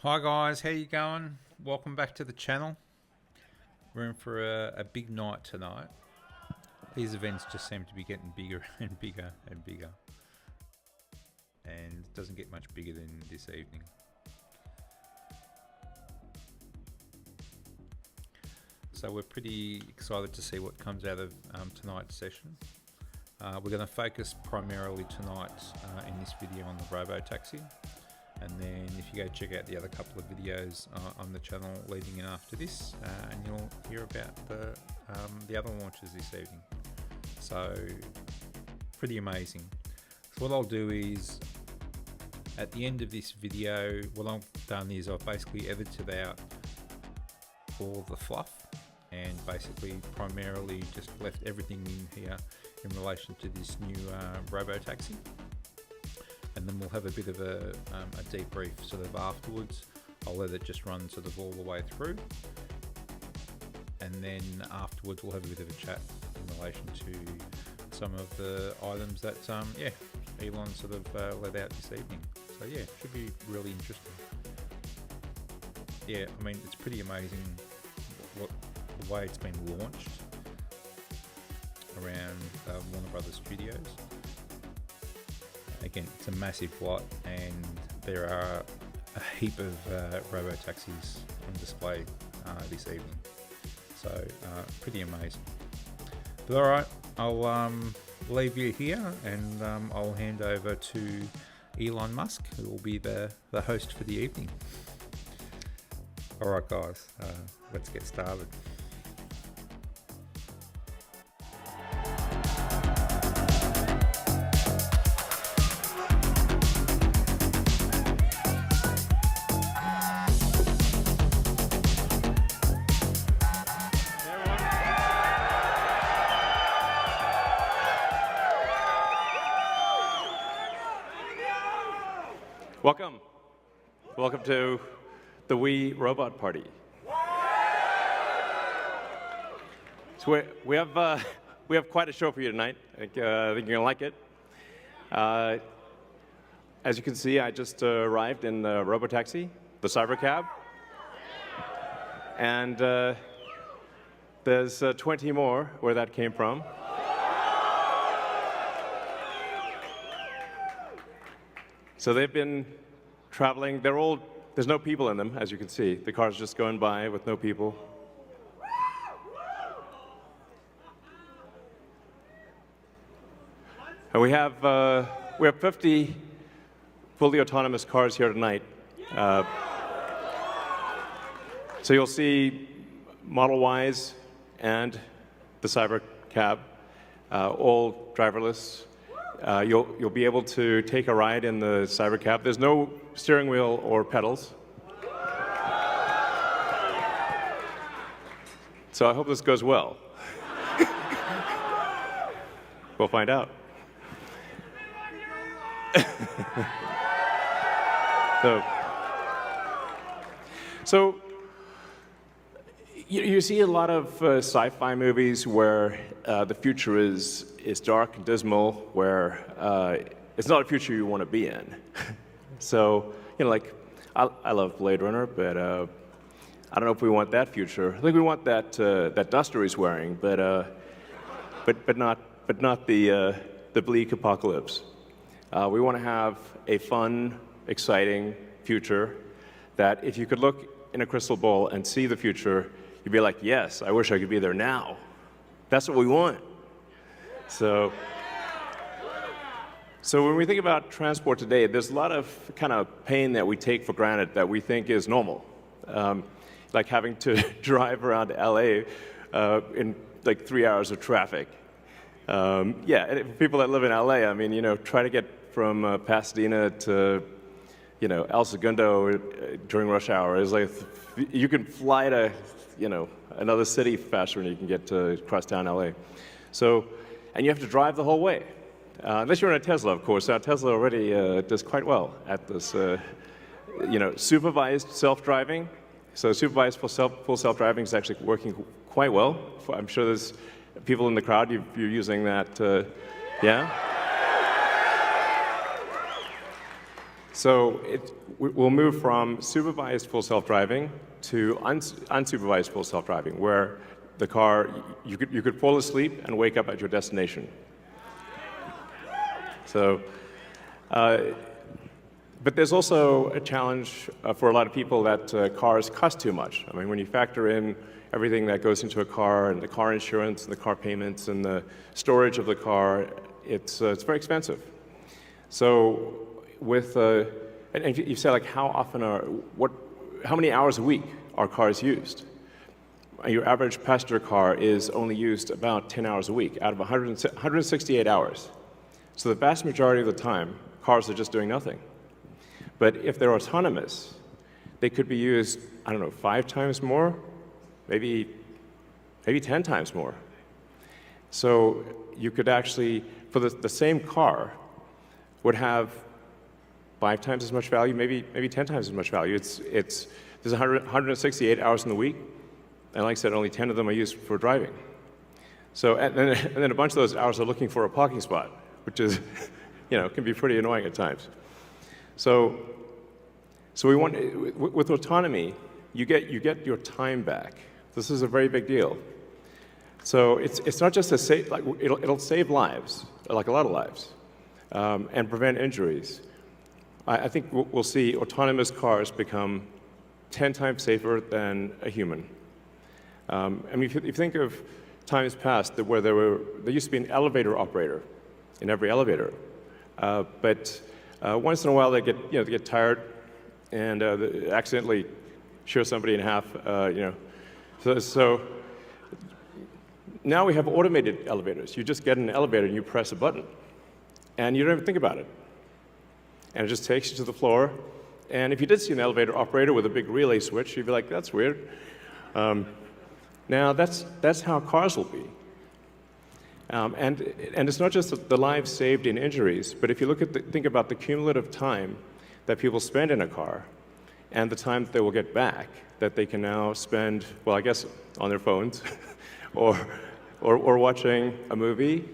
Hi guys, how you going? Welcome back to the channel. We're in for a big night tonight. These events just seem to be getting bigger and bigger and bigger. And it doesn't get much bigger than this evening. So we're pretty excited to see what comes out of tonight's session. We're going to focus primarily tonight in this video on the Robotaxi. And then if you go check out the other couple of videos on the channel leading in after this, and you'll hear about the other launches this evening. So pretty amazing. So what I'll do is, at the end of this video, what I've done is I've basically edited out all the fluff and basically primarily just left everything in here in relation to this new Robotaxi. And then we'll have a bit of a debrief sort of afterwards. I'll let it just run sort of all the way through. And then afterwards we'll have a bit of a chat in relation to some of the items that Elon sort of let out this evening. So yeah, should be really interesting. Yeah, I mean, it's pretty amazing the way it's been launched around Warner Brothers Studios. Again, it's a massive lot, and there are a heap of Robotaxis on display this evening. So pretty amazing. But all right, I'll leave you here, and I'll hand over to Elon Musk, who will be the host for the evening. All right, guys, let's get started. Welcome to the Wii Robot Party. So we have quite a show for you tonight. I think you're gonna like it. As you can see, I just arrived in the Robotaxi, the Cybercab, and there's 20 more where that came from. So they've been traveling. There's no people in them, as you can see. The car's just going by with no people. And we have 50 fully autonomous cars here tonight. So you'll see Model Ys and the Cybercab, all driverless. You'll be able to take a ride in the Cybercab. There's no steering wheel or pedals. So I hope this goes well. We'll find out. So you see a lot of sci-fi movies where the future is dark and dismal, where it's not a future you want to be in. So, like, I love Blade Runner, but I don't know if we want that future. I think we want that duster he's wearing, but not the bleak apocalypse. We want to have a fun, exciting future that if you could look in a crystal ball and see the future, you'd be like, yes, I wish I could be there now. That's what we want. So when we think about transport today, there's a lot of kind of pain that we take for granted that we think is normal. Like having to drive around LA in like 3 hours of traffic. Yeah, and for people that live in LA, I mean, try to get from Pasadena to, El Segundo during rush hour. It's like you can fly to, another city faster than you can get to crosstown LA. So, and you have to drive the whole way. Unless you're in a Tesla, of course. Now, Tesla already does quite well at this, supervised self-driving. So supervised full self-driving is actually working quite well. I'm sure there's people in the crowd, you're using that, yeah? So we'll move from supervised full self-driving to unsupervised full self-driving, where the car, you could fall asleep and wake up at your destination. So, but there's also a challenge for a lot of people that cars cost too much. I mean, when you factor in everything that goes into a car, and the car insurance, and the car payments, and the storage of the car, it's very expensive. So with, and you say like how many hours a week are cars used? Your average passenger car is only used about 10 hours a week out of 168 hours. So the vast majority of the time, cars are just doing nothing. But if they're autonomous, they could be used, I don't know, 5 times more, maybe 10 times more. So you could actually, for the same car, would have 5 times as much value, maybe 10 times as much value. There's 168 hours in the week, and like I said, only 10 of them are used for driving. So, and then a bunch of those hours are looking for a parking spot, which is, can be pretty annoying at times. So we want, with autonomy, you get your time back. This is a very big deal. So it's not just it'll save lives, like a lot of lives, and prevent injuries. I think we'll see autonomous cars become 10 times safer than a human. I mean, if you think of times past where there used to be an elevator operator in every elevator, but once in a while they get tired and they accidentally shear somebody in half, So now we have automated elevators. You just get in an elevator and you press a button, and you don't even think about it. And it just takes you to the floor. And if you did see an elevator operator with a big relay switch, you'd be like, that's weird. Now, that's how cars will be. And it's not just the lives saved in injuries, but if you think about the cumulative time that people spend in a car and the time that they will get back, that they can now spend, well, I guess, on their phones or watching a movie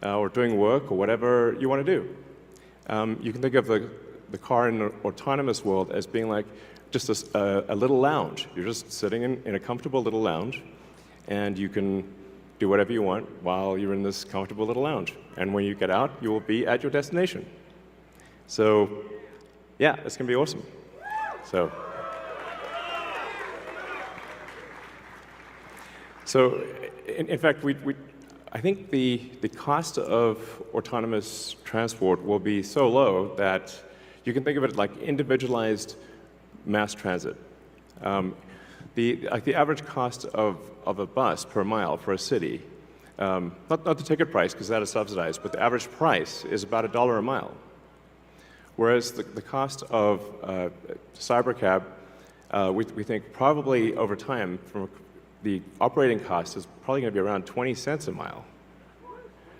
or doing work or whatever you want to do. You can think of the car in an autonomous world as being like just a little lounge. You're just sitting in a comfortable little lounge, and you can do whatever you want while you're in this comfortable little lounge. And when you get out, you will be at your destination. So, yeah, it's going to be awesome. So in fact, I think the cost of autonomous transport will be so low that you can think of it like individualized mass transit. The average cost of a bus per mile for a city, not the ticket price because that is subsidized, but the average price is about $1 a mile. Whereas the cost of Cybercab, we think probably over time, from the operating cost is probably going to be around 20 cents a mile.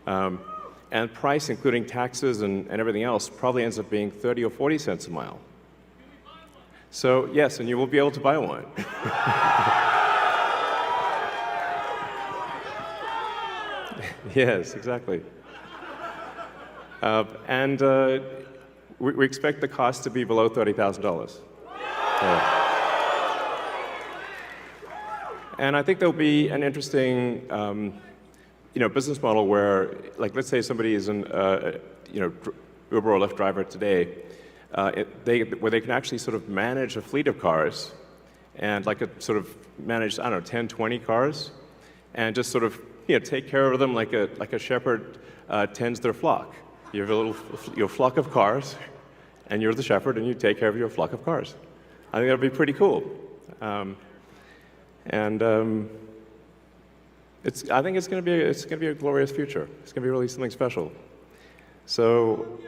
And price, including taxes and everything else, probably ends up being 30 or 40 cents a mile. So yes, and you will be able to buy one. Yes, exactly. And we expect the cost to be below $30,000. And I think there'll be an interesting, business model where, like, let's say somebody is an, Uber or Lyft driver today, where they can actually sort of manage a fleet of cars, and sort of manage, 10, 20 cars, and just sort of, take care of them like a shepherd tends their flock. You have your flock of cars, and you're the shepherd, and you take care of your flock of cars. I think that'd be pretty cool. I think it's going to be a glorious future. It's going to be really something special. So,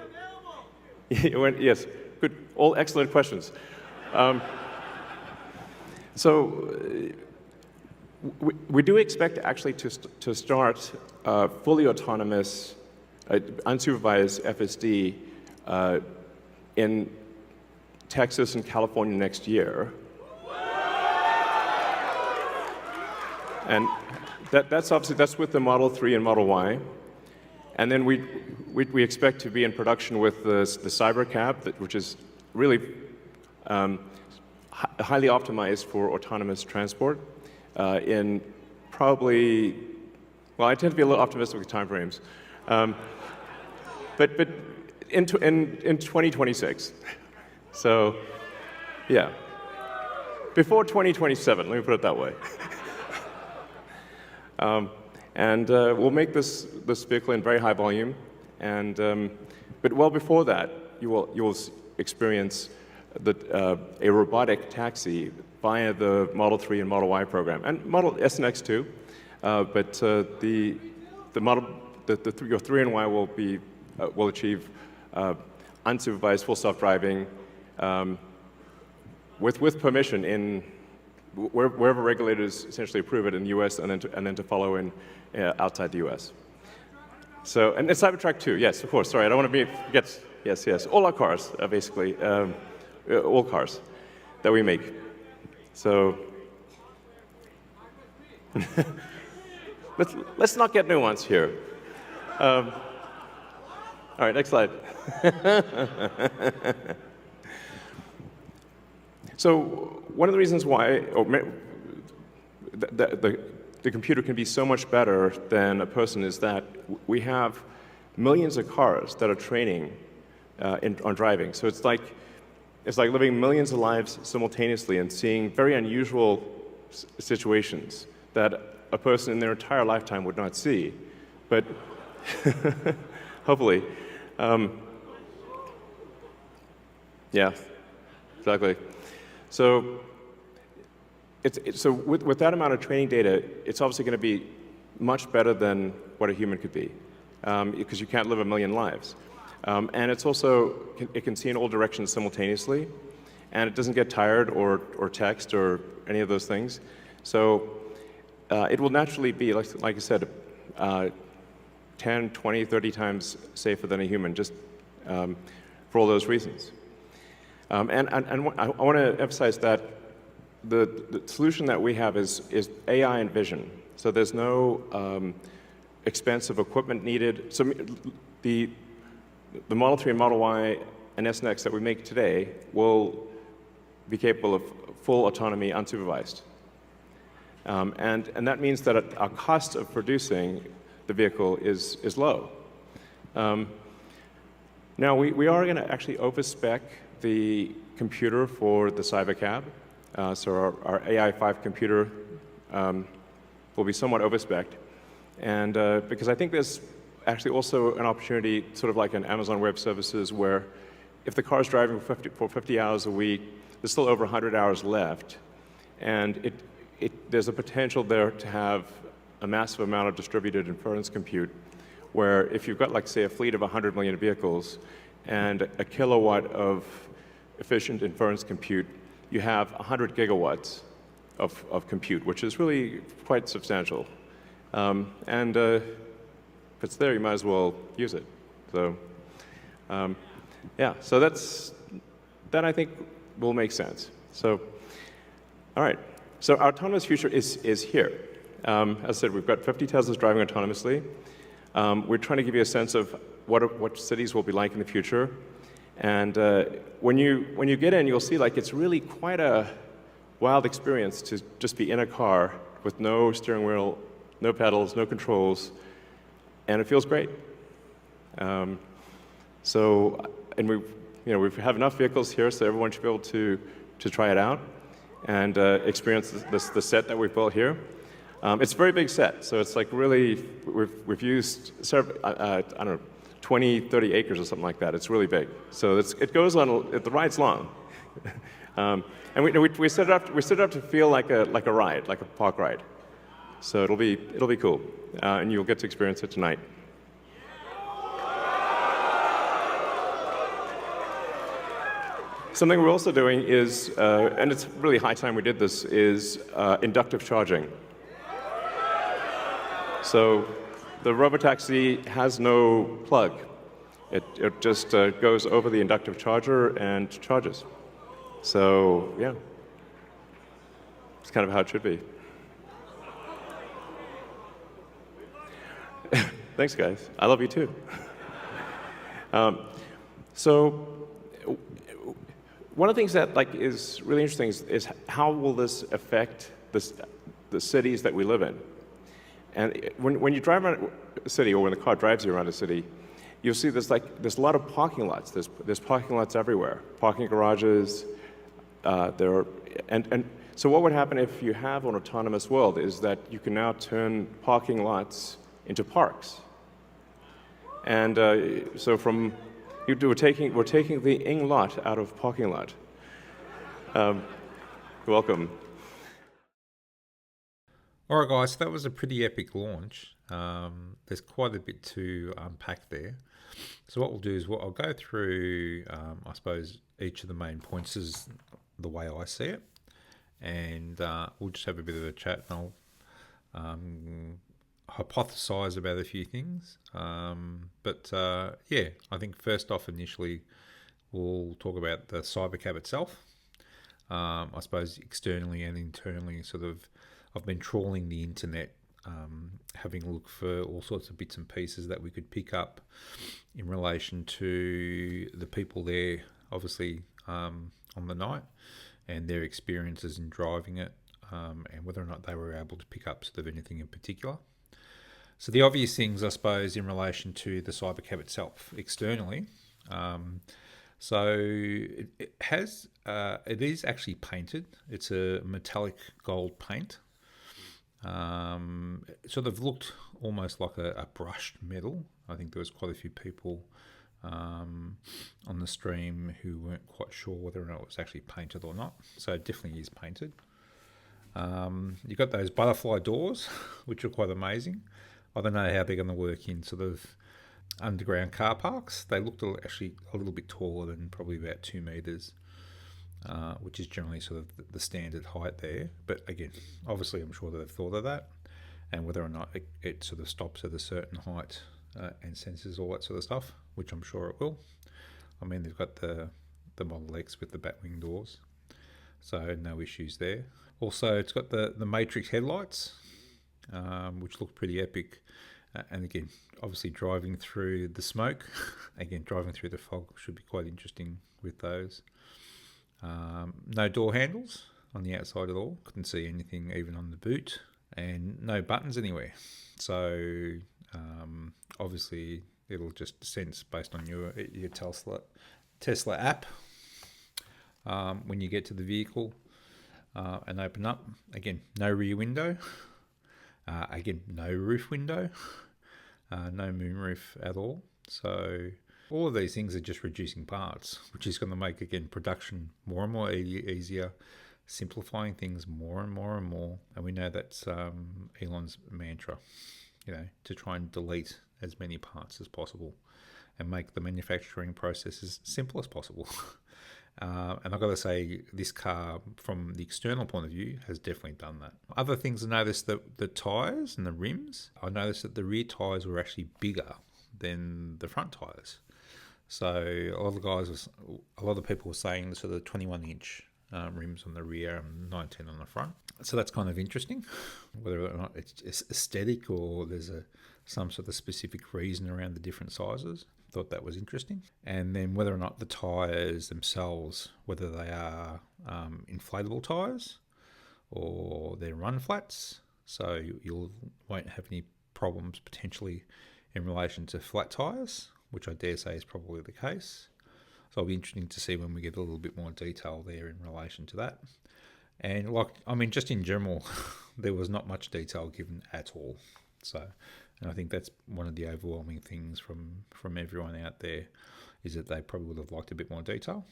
yes, good, all excellent questions. So, we do expect actually to start fully autonomous, unsupervised FSD in Texas and California next year. And that's with the Model 3 and Model Y. And then we expect to be in production with the Cybercab, which is really highly optimized for autonomous transport in probably, well, I tend to be a little optimistic with timeframes, but in 2026. So, yeah. Before 2027, let me put it that way. And we'll make this vehicle in very high volume, and but well before that, you will experience a robotic taxi via the Model 3 and Model Y program, and Model S and X too. But your 3 and Y will achieve unsupervised full self-driving with permission in wherever regulators essentially approve it in the U.S. and then to follow in outside the U.S. So, and it's Cybertruck too. Yes, of course. Sorry, I don't want to forget. Yes. All our cars are basically all cars that we make. So let's not get nuanced here. All right, next slide. So one of the reasons why the computer can be so much better than a person is that we have millions of cars that are training on driving. So it's like living millions of lives simultaneously and seeing very unusual situations that a person in their entire lifetime would not see. But hopefully, yeah, exactly. So, so with that amount of training data, it's obviously going to be much better than what a human could be, because you can't live a million lives. And it's also, it can see in all directions simultaneously, and it doesn't get tired or text or any of those things. So it will naturally be, like I said, 10, 20, 30 times safer than a human, just for all those reasons. And I want to emphasize that the solution that we have is AI and vision. So there's no expensive equipment needed. So the Model 3 and Model Y and S and X that we make today will be capable of full autonomy unsupervised. And that means that our cost of producing the vehicle is low. Now, we are going to actually overspec the computer for the Cybercab. So our AI5 computer will be somewhat overspec'd. And because I think there's actually also an opportunity, sort of like in Amazon Web Services, where if the car is driving for 50 hours a week, there's still over 100 hours left. And there's a potential there to have a massive amount of distributed inference compute, where if you've got, like, say, a fleet of 100 million vehicles and a kilowatt of efficient inference compute, you have 100 gigawatts of compute, which is really quite substantial. And if it's there, you might as well use it. So, yeah, so that I think will make sense. So, all right. So our autonomous future is here. As I said, we've got 50 Teslas driving autonomously. We're trying to give you a sense of what cities will be like in the future. And when you get in, you'll see, like, it's really quite a wild experience to just be in a car with no steering wheel, no pedals, no controls, and it feels great. So, and we have enough vehicles here, so everyone should be able to try it out and experience the set that we've built here. It's a very big set, so it's like really, we've used, I don't know, 20, 30 acres or something like that. It's really big. So it goes on, the ride's long. And we set it up to feel like a ride, like a park ride. So it'll be cool, and you'll get to experience it tonight. Something we're also doing is, and it's really high time we did this, is inductive charging. So the Robotaxi has no plug. It just goes over the inductive charger and charges. So yeah, it's kind of how it should be. Thanks, guys. I love you too. So one of the things that is really interesting is how will this affect the cities that we live in? And when you drive around a city, or when the car drives you around a city, you'll see there's a lot of parking lots. There's parking lots everywhere, parking garages. So what would happen if you have an autonomous world is that you can now turn parking lots into parks. And so we're taking the ing lot out of parking lot. Welcome. All right, guys, so that was a pretty epic launch. There's quite a bit to unpack there. So what we'll do is I'll go through, I suppose, each of the main points is the way I see it. And we'll just have a bit of a chat, and I'll hypothesize about a few things. But I think first off, initially, we'll talk about the Cybercab itself. I suppose externally and internally, I've been trawling the internet, having a look for all sorts of bits and pieces that we could pick up in relation to the people there, obviously, on the night, and their experiences in driving it, and whether or not they were able to pick up anything in particular. So the obvious things, I suppose, in relation to the Cybercab itself, externally, so it is actually painted. It's a metallic gold paint. It looked almost like a brushed metal. I think there was quite a few people on the stream who weren't quite sure whether or not it was actually painted or not. So it definitely is painted. You've got those butterfly doors, which are quite amazing. I don't know how they're going to work in underground car parks. They looked actually a little bit taller than probably about 2 meters, which is generally the standard height there. But again, obviously I'm sure that they've thought of that, and whether or not it stops at a certain height and senses all that sort of stuff, which I'm sure it will. I mean, they've got the Model X with the Batwing doors, so no issues there. Also, it's got the Matrix headlights, which look pretty epic. And again, obviously driving through the smoke, again, driving through the fog should be quite interesting with those. No door handles on the outside at all. Couldn't see anything even on the boot, and no buttons anywhere. So obviously it'll just sense based on your Tesla app when you get to the vehicle and open up. Again, no rear window. Again, no roof window. No moonroof at all. So all of these things are just reducing parts, which is going to make, again, production more and more easier, simplifying things more and more and more. And we know that's Elon's mantra, to try and delete as many parts as possible and make the manufacturing process as simple as possible. And I've got to say, this car, from the external point of view, has definitely done that. Other things I noticed, that the tyres and the rims, I noticed that the rear tyres were actually bigger than the front tyres. So a lot of people were saying the 21-inch rims on the rear and 19 on the front. So that's kind of interesting, whether or not it's aesthetic or there's some sort of specific reason around the different sizes. Thought that was interesting. And then whether or not the tyres themselves, whether they are inflatable tyres or they're run flats, so you won't have any problems potentially in relation to flat tyres, which I dare say is probably the case. So it'll be interesting to see when we get a little bit more detail there in relation to that. And just in general, there was not much detail given at all. And I think that's one of the overwhelming things from everyone out there, is that they probably would have liked a bit more detail.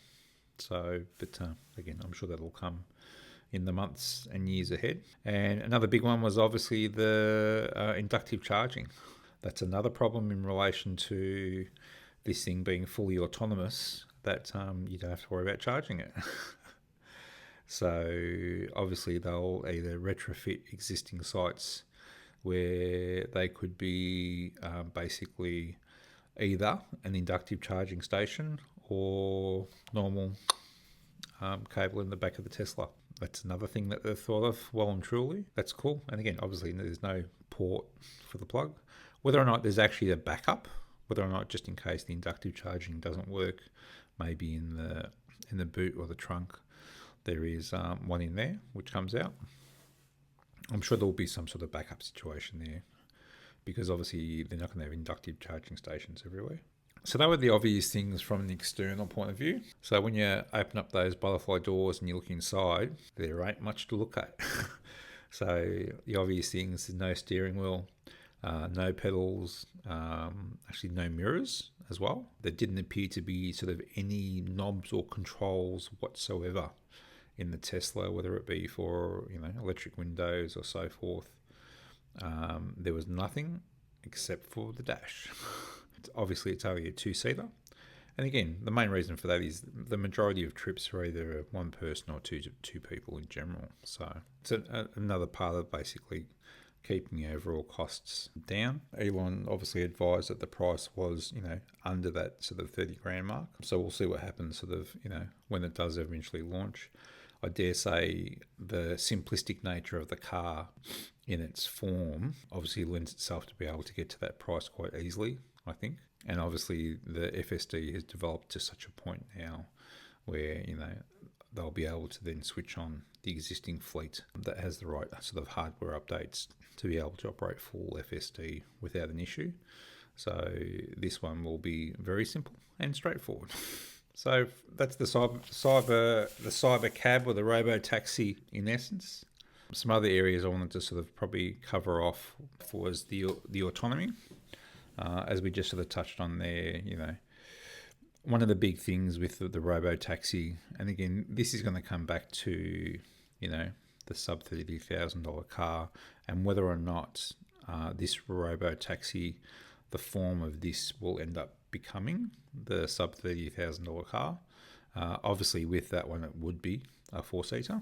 But again, I'm sure that'll come in the months and years ahead. And another big one was obviously the inductive charging. That's another problem in relation to this thing being fully autonomous, that you don't have to worry about charging it. So obviously they'll either retrofit existing sites where they could be basically either an inductive charging station or normal cable in the back of the Tesla. That's another thing that they've thought of well and truly. That's cool. And again, obviously there's no port for the plug. Whether or not there's actually a backup, whether or not just in case the inductive charging doesn't work, maybe in the boot or the trunk, there is one in there which comes out. I'm sure there will be some sort of backup situation there, because obviously they're not going to have inductive charging stations everywhere. So they were the obvious things from an external point of view. So when you open up those butterfly doors and you look inside, there ain't much to look at. So the obvious things: no steering wheel, no pedals, actually no mirrors as well. There didn't appear to be sort of any knobs or controls whatsoever in the Tesla, whether it be for electric windows or so forth. There was nothing except for the dash. Obviously, it's only a two-seater. And again, the main reason for that is the majority of trips are either one person or two people in general. So it's another part of basically keeping the overall costs down. Elon obviously advised that the price was, under that sort of 30 grand mark. So we'll see what happens sort of, when it does eventually launch. I dare say the simplistic nature of the car in its form obviously lends itself to be able to get to that price quite easily, I think. And obviously the FSD has developed to such a point now where, they'll be able to then switch on the existing fleet that has the right sort of hardware updates to be able to operate full FSD without an issue. So this one will be very simple and straightforward. So that's the Cybercab or the Robo Taxi in essence. Some other areas I wanted to sort of probably cover off was the autonomy. As we just sort of touched on there, one of the big things with the Robo Taxi, and again, this is going to come back to, the sub $30,000 car, and whether or not this Robo Taxi, the form of this will end up becoming the sub $30,000 car. Obviously, with that one, it would be a four-seater,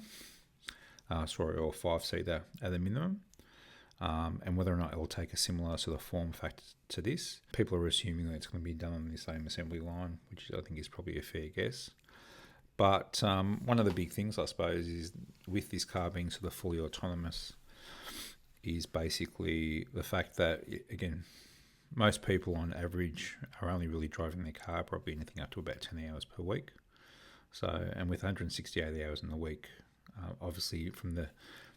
or a five-seater at a minimum. And whether or not it will take a similar sort of form factor to this. People are assuming that it's going to be done on the same assembly line, which I think is probably a fair guess. But one of the big things, I suppose, is with this car being sort of fully autonomous, is basically the fact that, again, most people on average are only really driving their car probably anything up to about 10 hours per week. So, and with 168 hours in the week, obviously from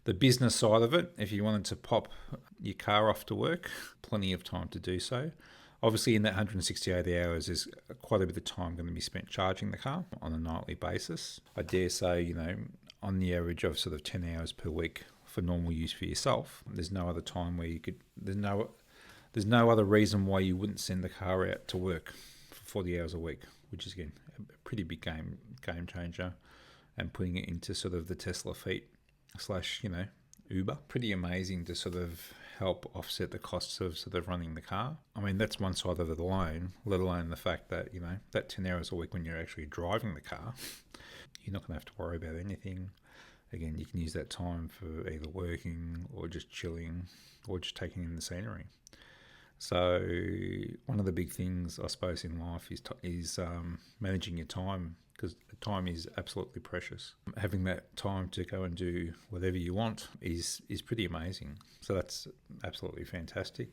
the business side of it, if you wanted to pop your car off to work, plenty of time to do so. Obviously, in that 168 hours, there's quite a bit of time going to be spent charging the car on a nightly basis. I dare say, on the average of sort of 10 hours per week for normal use for yourself, there's no other time where you could, there's no other reason why you wouldn't send the car out to work for 40 hours a week, which is, again, a pretty big game changer, and putting it into sort of the Tesla feet / Uber. Pretty amazing to sort of help offset the costs of sort of running the car. I mean, that's one side of it alone, let alone the fact that, that 10 hours a week when you're actually driving the car, you're not going to have to worry about anything. Again, you can use that time for either working or just chilling or just taking in the scenery. So one of the big things, I suppose, in life is managing your time, because time is absolutely precious. Having that time to go and do whatever you want is pretty amazing. So that's absolutely fantastic.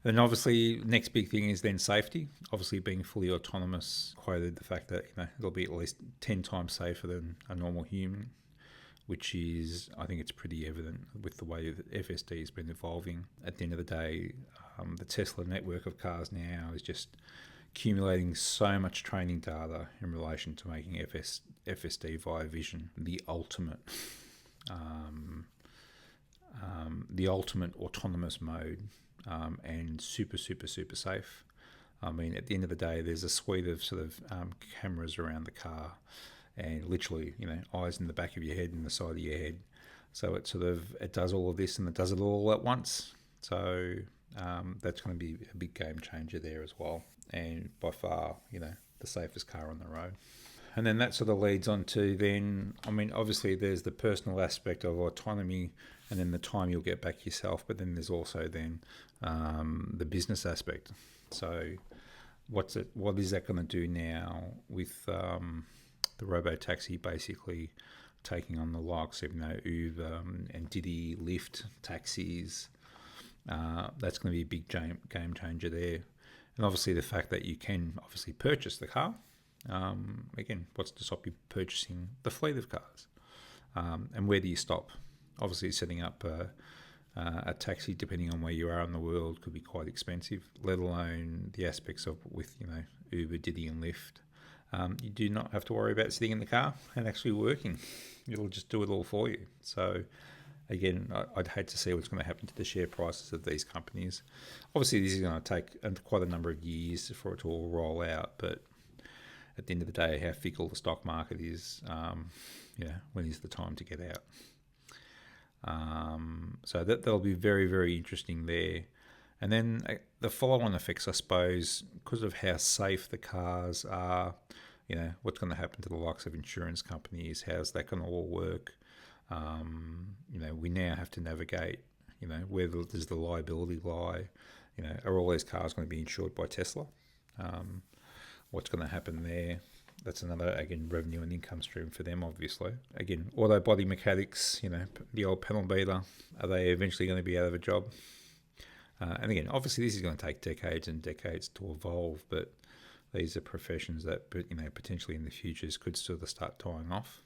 Then obviously, next big thing is then safety. Obviously, being fully autonomous quoted the fact that it'll be at least 10 times safer than a normal human, which is, I think it's pretty evident with the way that FSD has been evolving. At the end of the day, the Tesla network of cars now is just accumulating so much training data in relation to making FSD via vision the ultimate autonomous mode, and super safe. I mean, at the end of the day, there's a suite of sort of cameras around the car, and literally, eyes in the back of your head and the side of your head. So it does all of this, and it does it all at once. So that's going to be a big game changer there as well. And by far, the safest car on the road. And then that sort of leads on to then, I mean, obviously there's the personal aspect of autonomy and then the time you'll get back yourself, but then there's also then the business aspect. So what is that going to do now with the Robotaxi basically taking on the likes of Uber and Didi, Lyft, taxis, That's going to be a big game changer there. And obviously the fact that you can obviously purchase the car. Again, what's to stop you purchasing the fleet of cars? And where do you stop? Obviously setting up a taxi, depending on where you are in the world, could be quite expensive, let alone the aspects of with, Uber, Diddy and Lyft. You do not have to worry about sitting in the car and actually working. It'll just do it all for you. So again, I'd hate to see what's going to happen to the share prices of these companies. Obviously, this is going to take quite a number of years for it to all roll out, but at the end of the day, how fickle the stock market is, when is the time to get out? So that'll be very, very interesting there. And then the follow-on effects, I suppose, because of how safe the cars are, what's going to happen to the likes of insurance companies, how's that going to all work? We now have to navigate, where does the liability lie? Are all these cars going to be insured by Tesla? What's going to happen there? That's another, again, revenue and income stream for them, obviously. Again, auto body mechanics, the old panel beater, are they eventually going to be out of a job? And again, obviously this is going to take decades and decades to evolve, but these are professions that, potentially in the futures could sort of start dying off.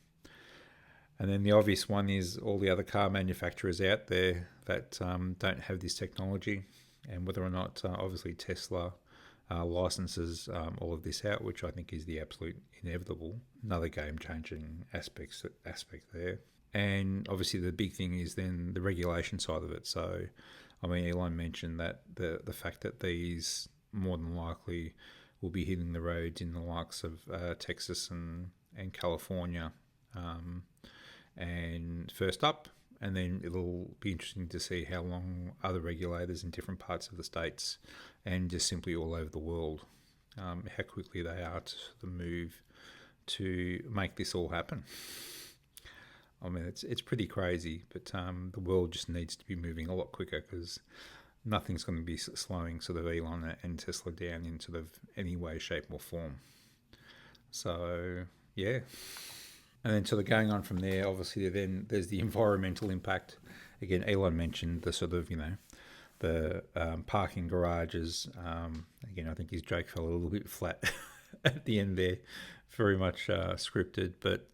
And then the obvious one is all the other car manufacturers out there that don't have this technology, and whether or not, obviously, Tesla licenses all of this out, which I think is the absolute inevitable. Another game-changing aspect there. And obviously the big thing is then the regulation side of it. So, Elon mentioned that the fact that these more than likely will be hitting the roads in the likes of Texas and California, and first up, and then it'll be interesting to see how long other regulators in different parts of the states and just simply all over the world, how quickly they are to move to make this all happen. It's pretty crazy, but the world just needs to be moving a lot quicker, because nothing's going to be slowing sort of Elon and Tesla down in sort of any way, shape or form. So, yeah. And then sort of going on from there, obviously then there's the environmental impact. Again, Elon mentioned the sort of, the parking garages. Again, I think his joke fell a little bit flat at the end there, very much scripted. But,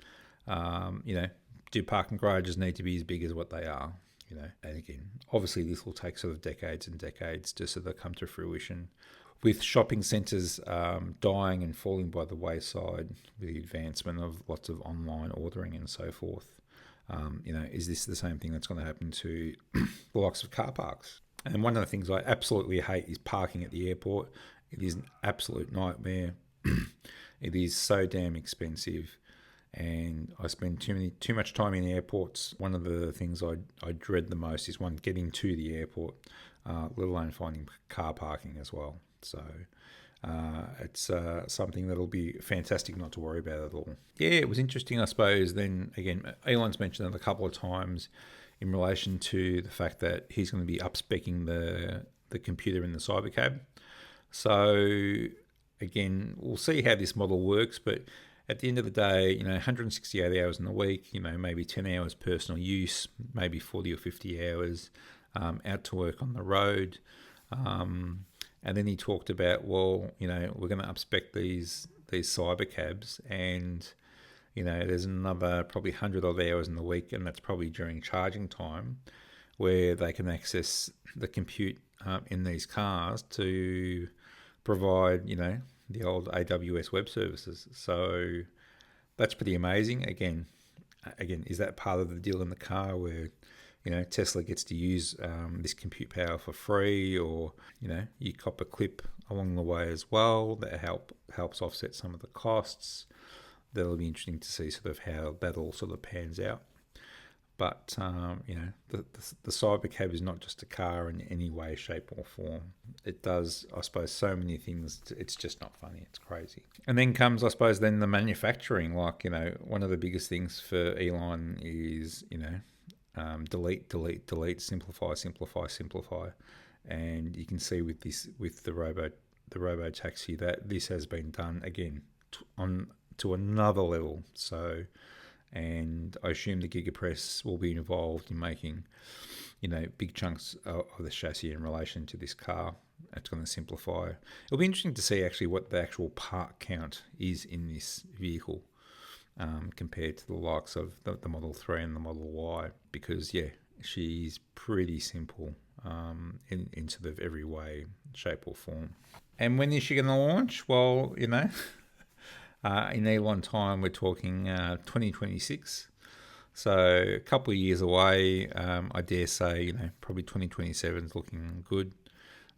do parking garages need to be as big as what they are? And again, obviously this will take sort of decades and decades to sort of come to fruition. With shopping centres dying and falling by the wayside, with the advancement of lots of online ordering and so forth, is this the same thing that's going to happen to the likes of car parks? And one of the things I absolutely hate is parking at the airport. It is an absolute nightmare. It is so damn expensive, and I spend too much time in airports. One of the things I dread the most is getting to the airport, let alone finding car parking as well. So it's something that'll be fantastic not to worry about at all. Yeah, it was interesting, I suppose. Then again, Elon's mentioned it a couple of times in relation to the fact that he's going to be up-speccing the computer in the Cybercab. So again, we'll see how this model works, but at the end of the day, 168 hours in a week, maybe 10 hours personal use, maybe 40 or 50 hours out to work on the road. And then he talked about, we're going to up-spec these Cybercabs, and, there's another probably 100 odd hours in the week, and that's probably during charging time, where they can access the compute in these cars to provide, the old AWS web services. So that's pretty amazing. Again, is that part of the deal in the car where, Tesla gets to use this compute power for free, or, you cop a clip along the way as well that helps offset some of the costs? That'll be interesting to see sort of how that all sort of pans out. But, the Cybercab is not just a car in any way, shape or form. It does, I suppose, so many things. It's just not funny. It's crazy. And then comes, I suppose, then the manufacturing. Like, one of the biggest things for Elon is, delete, delete, delete, simplify, simplify, simplify. And you can see with the Robo Taxi that this has been done again to another level. So, and I assume the Gigapress will be involved in making, big chunks of the chassis in relation to this car. It's going to simplify. It'll be interesting to see actually what the actual part count is in this vehicle compared to the likes of the Model 3 and the Model Y, because she's pretty simple in sort of every way, shape or form. And when is she going to launch? Well, in Elon time, we're talking 2026. So a couple of years away. I dare say, probably 2027 is looking good.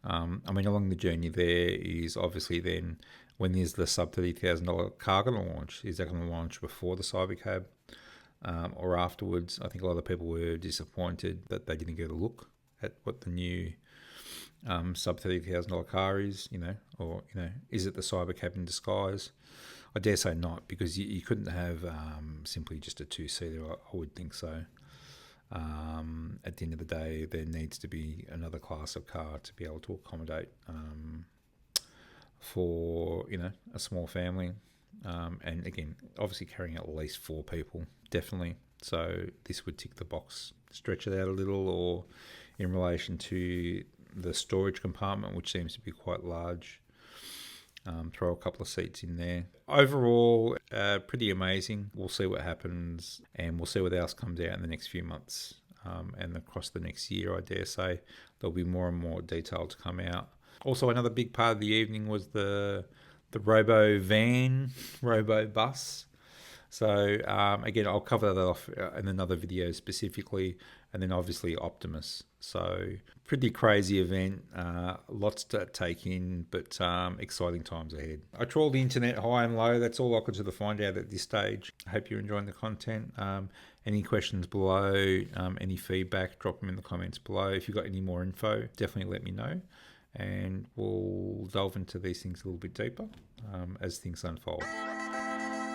Along the journey there is obviously then, when is the sub $30,000 car going to launch? Is that going to launch before the Cybercab or afterwards? I think a lot of people were disappointed that they didn't get a look at what the new sub $30,000 car is, or is it the Cybercab in disguise? I dare say not, because you couldn't have simply just a two-seater. I would think so. At the end of the day, there needs to be another class of car to be able to accommodate for a small family, and again, obviously carrying at least 4 people, definitely. So this would tick the box. Stretch it out a little, or in relation to the storage compartment, which seems to be quite large, throw a couple of seats in there. Overall, pretty amazing. We'll see what happens, and we'll see what else comes out in the next few months, and across the next year. I dare say there'll be more and more detail to come out. Also, another big part of the evening was the Robo van, Robo bus. So again, I'll cover that off in another video specifically, and then obviously Optimus. So pretty crazy event, lots to take in, but exciting times ahead. I trawled the internet high and low. That's all I could sort of find out at this stage. I hope you're enjoying the content. Any questions below, any feedback, drop them in the comments below. If you've got any more info, definitely let me know, and we'll delve into these things a little bit deeper as things unfold.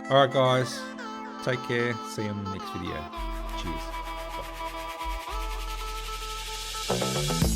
All right, guys, take care. See you in the next video. Cheers. Bye.